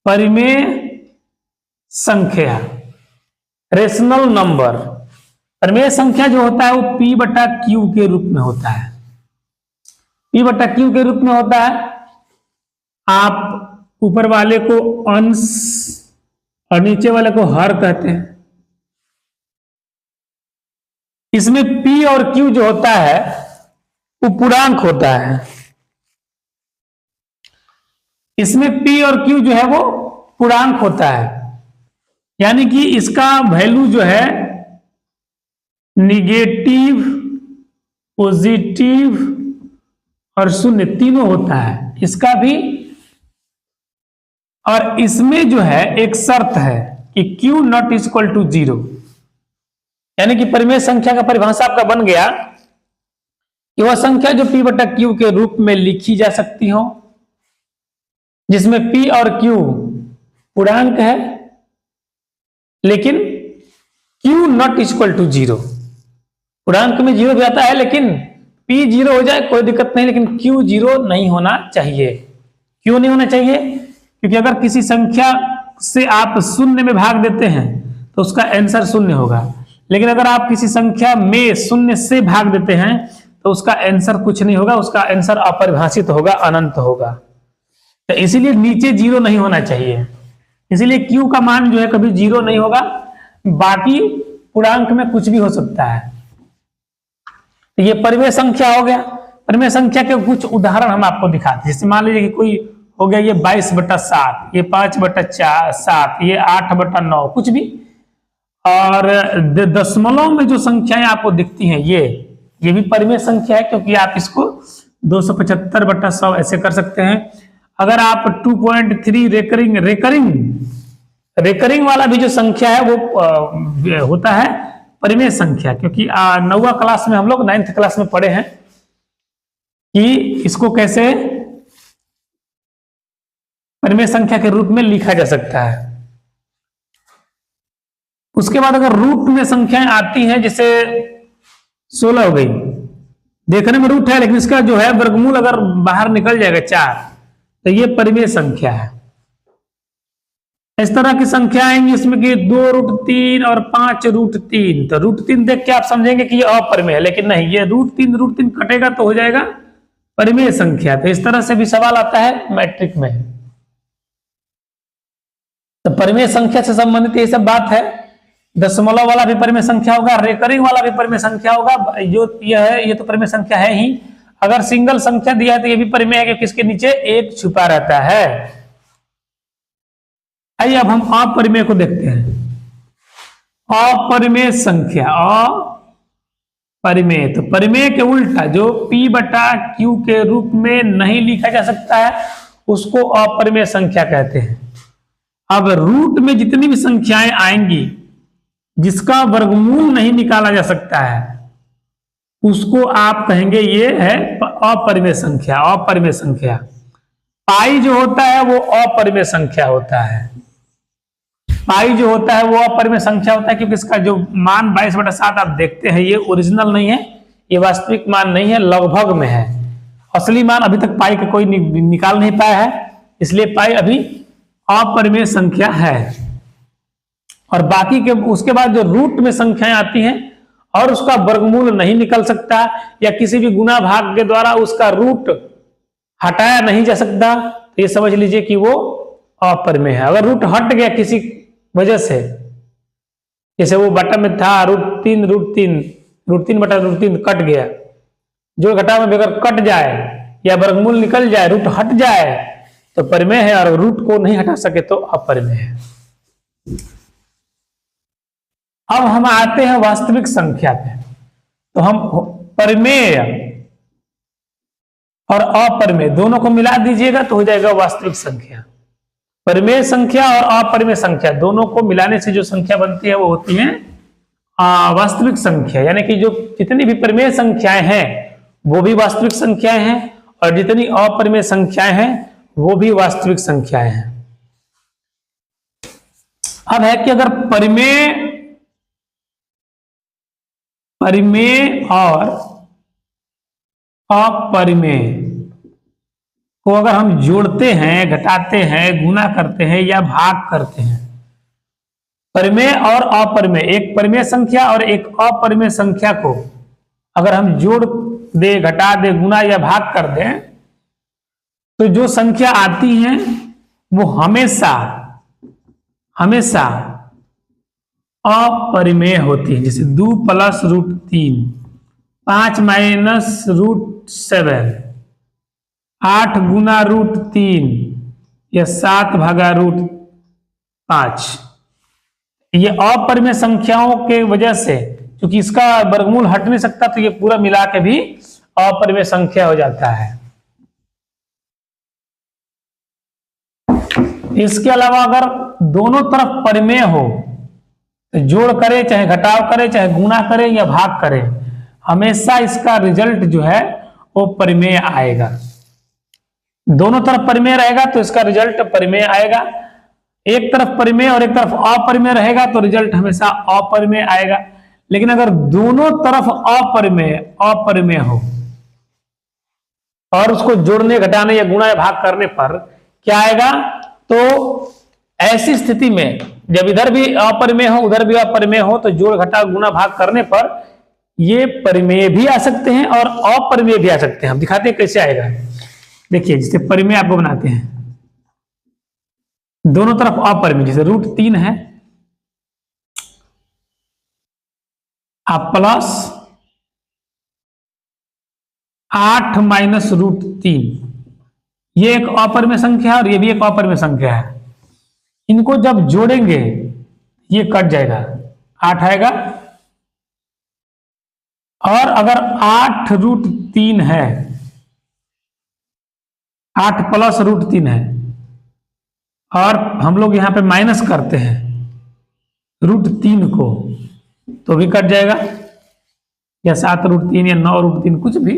परिमेय संख्या, rational number. परिमेय संख्या जो होता है वो P बटा Q के रूप में होता है। P बटा Q के रूप में होता है। आप ऊपर वाले को अंश और नीचे वाले को हर कहते हैं। इसमें P और Q जो होता है वो पूर्णांक होता है। इसमें P और Q जो है वो पूर्णांक होता है, यानी कि इसका वैल्यू जो है निगेटिव, पॉजिटिव और शून्य तीनों होता है इसका भी। और इसमें जो है एक शर्त है कि Q नॉट इक्वल टू 0, यानी कि परिमेय संख्या का परिभाषा आपका बन गया कि वह संख्या जो P बटा Q के रूप में लिखी जा सकती हो, जिसमें P और Q पूर्णांक है, लेकिन Q नॉट इक्वल टू 0। पूर्णांक में 0 भी आता है, लेकिन P 0 हो जाए कोई दिक्कत नहीं, लेकिन Q 0 नहीं होना चाहिए। क्यों नहीं होना चाहिए? क्योंकि अगर किसी संख्या से आप शून्य में भाग देते हैं तो उसका आंसर शून्य होगा, लेकिन अगर आप किसी संख्या में शून्य से भाग देते हैं तो उसका आंसर कुछ नहीं होगा, उसका आंसर अपरिभाषित होगा, अनंत होगा। तो इसीलिए नीचे 0 नहीं होना चाहिए, इसीलिए Q का मान जो है कभी 0 नहीं होगा। बाकी पूर्णांक में कुछ भी हो सकता है। तो ये परिमेय संख्या हो गया। परिमेय संख्या के कुछ उदाहरण हम आपको दिखाते हैं। जैसे मान लीजिए कि कोई हो गया ये 22/7, ये 5/7, ये 8/9, कुछ भी। और दशमलव में जो संख्याएं आपको दिखती हैं ये भी परिमेय संख्या है, क्योंकि आप इसको 275/100 ऐसे कर सकते हैं। अगर आप 2.3 रेकरिंग वाला भी जो संख्या है वो होता है परिमेय संख्या, क्योंकि 9वीं क्लास में हम लोग 9th क्लास में पढ़े हैं कि इसको कैसे परिमेय संख्या के रूप में लिखा जा सकता है। उसके बाद अगर रूट में संख्याएं आती हैं, जैसे 16 हो गई, देखने में रूट है लेकिन इसका जो है वर्गमूल अगर बाहर निकल जाएगा 4, तो ये परिमेय संख्या है। इस तरह की संख्या आएंगी इसमें कि 2√3 और 5√3। तो √3 देख के आप समझेंगे कि ये अपरिमेय है, लेकिन नहीं, ये √3 कटेगा तो हो जाएगा परिमेय संख्या। तो इस तरह से भी सवाल आता है मैट्रिक में। तो परिमेय संख्या से संबंधित ये सब बात है। दशमलव वाला भी परिमेय संख्या होगा, रेकरिंग वाला भी परिमेय संख्या होगा। जो यह है ये तो परिमेय संख्या है ही। अगर सिंगल संख्या दिया है तो ये भी परिमेय है, क्योंकि इसके नीचे एक छुपा रहता है। आइए अब हम अपरिमेय को देखते हैं। अपरिमेय संख्या, अपरिमेय, तो परिमेय के उल्टा जो P बटा Q के रूप में नहीं लिखा जा सकता है उसको अपरिमेय संख्या कहते हैं। अब रूट में जितनी भी संख्याएं आएंगी जिसका वर्गमूल नहीं निकाला जा सकता है उसको आप कहेंगे ये है अपरिमेय संख्या। अपरिमेय संख्या पाई जो होता है वो अपरिमेय संख्या होता है। पाई जो होता है वो अपरिमेय संख्या होता है, क्योंकि इसका जो मान 22/7 आप देखते हैं ये ओरिजिनल नहीं है, ये वास्तविक मान नहीं है, लगभग में है। असली मान अभी तक पाई का कोई निकाल नहीं पाया है, इसलिए पाई अभी अपरिमेय संख्या है। और बाकी के उसके बाद जो रूट में संख्याएं आती हैं और उसका वर्गमूल नहीं निकल सकता, या किसी भी गुना भाग के द्वारा उसका रूट हटाया नहीं जा सकता, तो ये समझ लीजिए कि वो अपरिमेय है। अगर रूट हट गया किसी वजह से, जैसे वो बटा में था √3 कट गया, जो घटा में अगर कट जाए या वर्गमूल निकल जाए, रूट हट जाए तो परिमेय है, और रूट को नहीं हटा सके तो अपरिमेय है। अब हम आते हैं वास्तविक संख्या पे। तो हम परिमेय और अपरिमेय दोनों को मिला दीजिएगा तो हो जाएगा वास्तविक संख्या। परिमेय संख्या और अपरिमेय संख्या दोनों को मिलाने से जो संख्या बनती है वो होती है वास्तविक संख्या। यानी कि जो जितनी भी परिमेय संख्याएं हैं वो भी वास्तविक संख्याएं हैं, और जितनी अपरिमेय संख्याएं हैं वो भी वास्तविक संख्याएं हैं। अब है कि अगर परिमेय और अपरिमेय को अगर हम जोड़ते हैं, घटाते हैं, गुना करते हैं या भाग करते हैं, परिमेय और अपरिमेय, एक परिमेय संख्या और एक अपरिमेय संख्या को अगर हम जोड़ दे, घटा दे, गुना या भाग कर दें, तो जो संख्या आती है वो हमेशा हमेशा अपरिमेय होती है। जैसे 2 प्लस √3, 5 माइनस √7, 8 गुना √3 या 7 भागा √5। ये अपरिमेय संख्याओं के वजह से, क्योंकि इसका वर्गमूल हट नहीं सकता, तो ये पूरा मिला के भी अपरिमेय संख्या हो जाता है। इसके अलावा अगर दोनों तरफ परिमेय हो, तो जोड़ करे चाहे घटाव करे, चाहे गुना करे या भाग करे, हमेशा इसका रिजल्ट जो है वो परिमेय आएगा। दोनों तरफ परिमेय रहेगा तो इसका रिजल्ट परिमेय आएगा। एक तरफ परिमेय और एक तरफ अपरिमेय रहेगा तो रिजल्ट हमेशा अपरिमेय आएगा। लेकिन अगर दोनों तरफ अपरिमेय हो और उसको जोड़ने, घटाने या गुणा या भाग करने पर क्या आएगा, तो ऐसी स्थिति में जब इधर भी अपरिमेय हो उधर भी अपरिमेय हो, तो जोड़ घटाव गुणा भाग करने पर ये परिमेय भी आ सकते हैं और अपरिमेय भी आ सकते हैं। हम दिखाते हैं कैसे आएगा। देखिए, जैसे परिमेय आपको बनाते हैं, दोनों तरफ अपरिमेय, जैसे √3 है, आप प्लस 8 माइनस √3, ये एक अपरिमेय संख्या है और ये भी एक अपरिमेय संख्या है। इनको जब जोड़ेंगे ये कट जाएगा, 8 आएगा। और अगर 8 √3 है, 8 प्लस √3 है, और हम लोग यहां पे माइनस करते हैं √3 को, तो भी कट जाएगा, या 7 √3 या 9 √3, कुछ भी,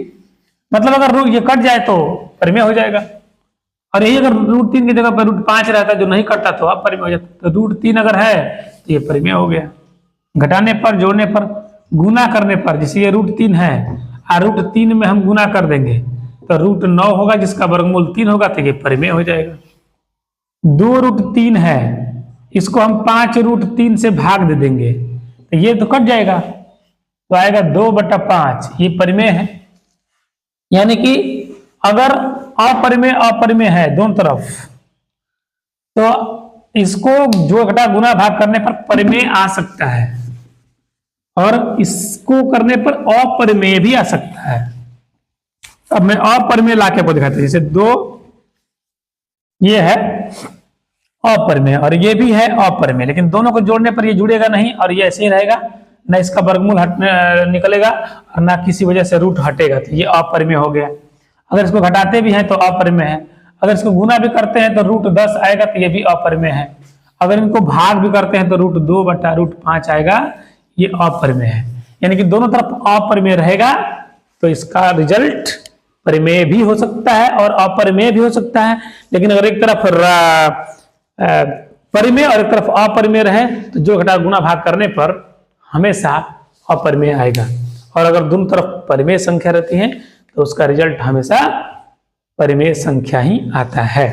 मतलब अगर ये कट जाए तो परिमेय हो जाएगा। और यही अगर √3 की जगह पर √5 रहता जो नहीं करता तो अब परिमेय हो जाता। तो √3 अगर है तो ये परिमेय हो गया। घटाने पर, जोड़ने पर, गुना करने पर, जैसे ये √3 है और √3 में हम गुना कर देंगे तो √9 होगा, जिसका वर्गमूल 3 होगा, तो ये परिमेय हो जाएगा। 2 √3 है, इसको हम 5 √3 से भाग दे देंगे तो ये तो कट जाएगा, तो आएगा 2/5, ये परिमेय है। यानी कि अगर अपरिमेय है दोनों तरफ, तो इसको जो घटा गुना भाग करने पर परिमेय आ सकता है और इसको करने पर अपरिमेय भी आ सकता है। अब मैं अपरिमेय लाके आपको दिखाता हूं। जैसे 2 ये है अपरिमेय और ये भी है अपरिमेय, लेकिन दोनों को जोड़ने पर ये जुड़ेगा नहीं और ये ऐसे ही रहेगा, ना इसका वर्गमूल निकलेगा और ना किसी वजह से रूट हटेगा, तो ये अपरिमेय हो गया। अगर इसको घटाते भी हैं तो अपरिमेय है, अगर इसको गुना भी करते हैं तो √10 आएगा, तो ये भी अपरिमेय है। अगर इनको भाग भी करते हैं तो √2/5 आएगा, ये अपरिमेय है। यानी कि दोनों तरफ अपरिमेय रहेगा तो इसका रिजल्ट परिमेय भी हो सकता है और अपरिमेय भी हो सकता है। लेकिन अगर एक तरफ परिमेय और एक तरफ अपरिमेय रहे तो जो घटा गुना भाग करने पर हमेशा अपरिमेय आएगा, और अगर दोनों तरफ परिमेय संख्या रहती है तो उसका रिजल्ट हमेशा परिमेय संख्या ही आता है।